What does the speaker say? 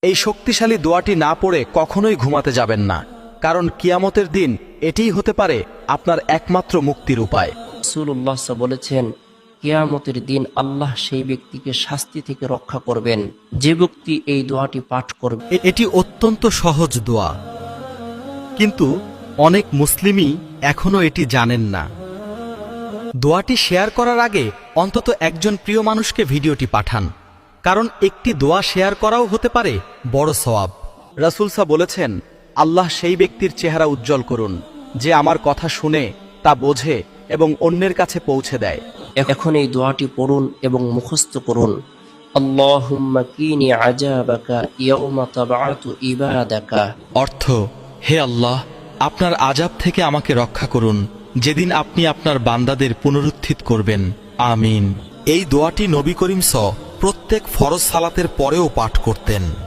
এই শক্তিশালী দোয়াটি না পড়ে কখনোই ঘুমাতে যাবেন না, কারণ কিয়ামতের দিন এটিই হতে পারে আপনার একমাত্র মুক্তির উপায়। রাসূলুল্লাহ বলেছেন, কিয়ামতের দিন আল্লাহ সেই ব্যক্তিকে শাস্তি থেকে রক্ষা করবেন যে ব্যক্তি এই দোয়াটি পাঠ করবে। এটি অত্যন্ত সহজ দোয়া, কিন্তু অনেক মুসলিমই এখনো এটি জানেন না। দোয়াটি শেয়ার করার আগে অন্তত একজন প্রিয় মানুষকে ভিডিওটি পাঠান, কারণ একটি দোয়া শেয়ার করাও হতে পারে বড় সওয়াব। রাসূল বলেছেন, আল্লাহ সেই ব্যক্তির চেহারা উজ্জ্বল করুন যে আমার কথা শুনে তা বোঝে এবং অন্যের কাছে পৌঁছে দেয়। এখন এই দোয়াটি পড়ুন এবং মুখস্থ করুন। আল্লাহুম্মা কিনি আযাবাকা ইয়াউমা তাবআতু ইবাদাকা। অর্থ, হে আল্লাহ, আপনার আযাব থেকে আমাকে রক্ষা করুন যেদিন আপনি আপনার বান্দাদের পুনরুত্থিত করবেন। আমিন। এই দোয়াটি নবী করিম প্রত্যেক ফরজ সালাতের পরেও পাঠ করতেন।